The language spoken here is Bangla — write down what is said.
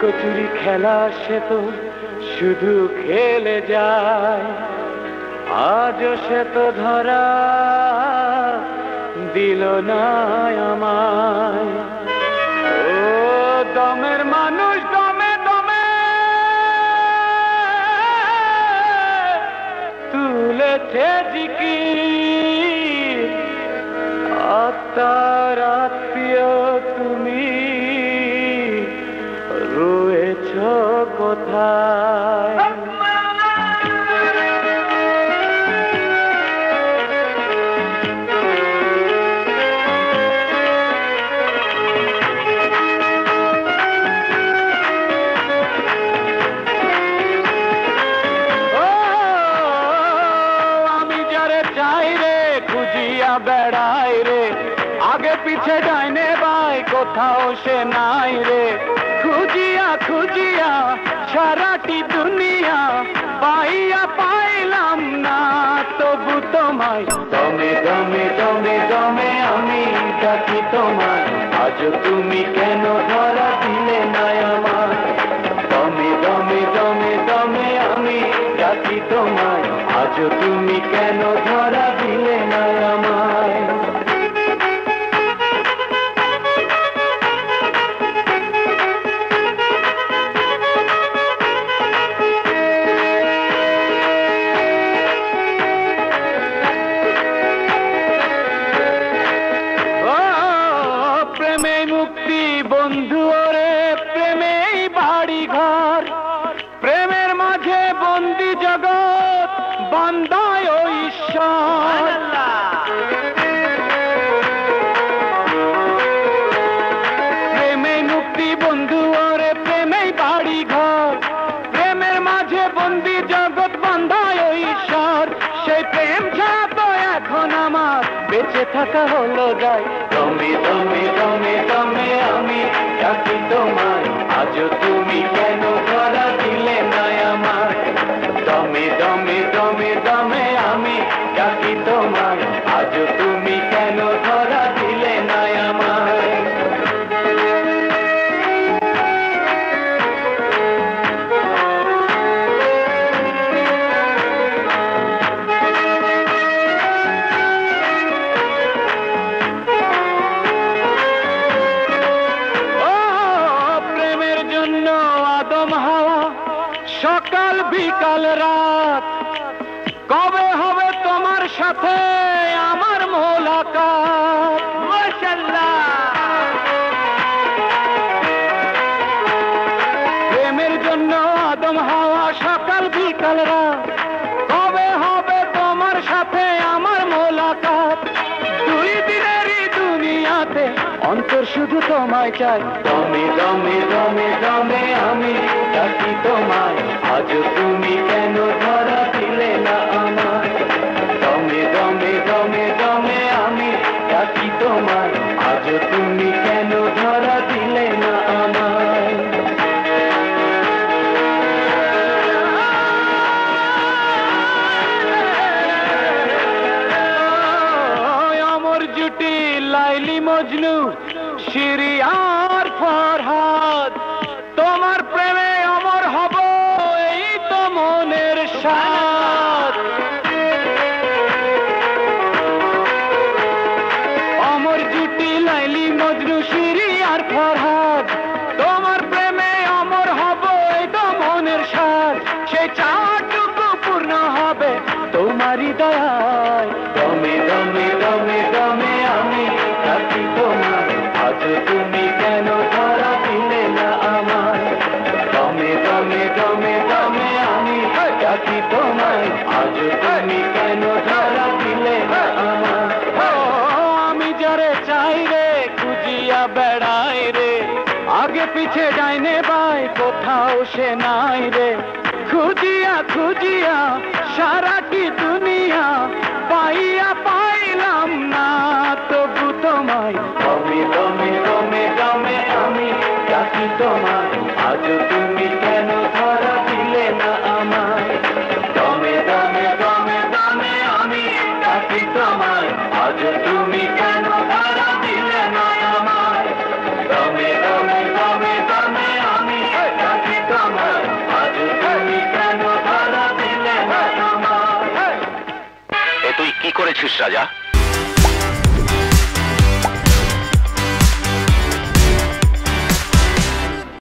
লুকোচুরি খেলা সে তো শুধু খেলে যায়, আজও সে তো ধরা দিল না আমায়। ও দমের মানুষ দমে দমে তুলেছে জিকির, আত্মার আত্মীয় তুমি রয়েছ কোথায়? বেড়াই রে আগে পিছে ডাইনে বাই কোথাও সে নাই রে, খুঁজিয়া খুঁজিয়া সারাটি দুনিয়া পাইয়া পাইলাম না, তবু তোমায় দমে দমে দমে দমে আমি ডাকি তোমায়, আজ তুমি কেন ধরা দিলে না আমায়? দমে দমে দমে দমে আমি ডাকি তোমায়, আজ তুমি কেন ধরা দিলে না আমায়? প্রেমে মুক্তি বন্ধু ওরে, প্রেমেই বাড়ি ঘর, প্রেমের মাঝে বন্দি জগৎ বান্দায় ও ঈশ্বর। প্রেমে মুক্তি বন্ধু ওরে, প্রেমেই বাড়ি ঘর, প্রেমের মাঝে বন্দি জগৎ বান্দায় ও ঈশ্বর। সেই প্রেম ছাড়া তো এখন আমার বেঁচে থাকা হলো যায়। দমে দমে দমে দমে আমি ডাকি তোমায়, আজ তুমি কেন ধরা দিলে না আমায়? দমে দমে দমে দমে আমি ডাকি তোমায়, আজ তুমি কেন ধরা দিলে না আমায়? সকাল বিকাল রাত কবে হবে তোমার সাথে আমার মোলাকাত? মাশাআল্লাহ। প্রেমের জন্য আদম হাওয়া সকাল বিকাল রাত কবে হবে তোমার সাথে আমার মোলাকাত? দুই দিনেরই দুনিয়াতে অন্তর শুধু তোমায় চাই। দমে দমে দমে দমে আমি ডাকি তোমায়, আজ তুমি কেন ধরা দিলে না আমায়? দমে দমে দমে দমে আমি ডাকি তোমায়, আজ তুমি কেন ধরা দিলে না আমায়? অমর জুটি লাইলি মজনু শিরি আর ফরহাদ, তোমার প্রেমে অমর হব এই তো মনের সাথ। অমর জুটি লাইলি মজনু শিরি আর ফরহাদ, তোমার প্রেমে অমর হব এই তো মনের সাথ। সে চাটুকু পূর্ণ হবে তোমারই দয়ায়। দমে দমে দমে দমে আমি ডাকি তোমায়, আজ তুমি কেন ধরা দিলে না আমায়? দমে দমে দমে দমে আমি ডাকি তোমায়, আজ তুমি কেন ধরা দিলে না আমায়? আমি যারে চাই রে খুঁজিয়া বেড়াই রে, আগে পিছে ডাইনে বাই কোথাও সে নাই রে, খুঁজিয়া খুঁজিয়া সারাটি দুনিয়া পাইয়া পাইলাম না, তবু তোমায় দমে দমে দমে দমে আমি ডাকি তোমায়, আজ তুমি কেন ধরা দিলে না আমায়? দমে দমে দমে দমে আমি ডাকি তোমায়, আজ তুমি কেন ধরা দিলে না আমায়? দমে দমে দমে দমে আমি কি করেছিস রাজা?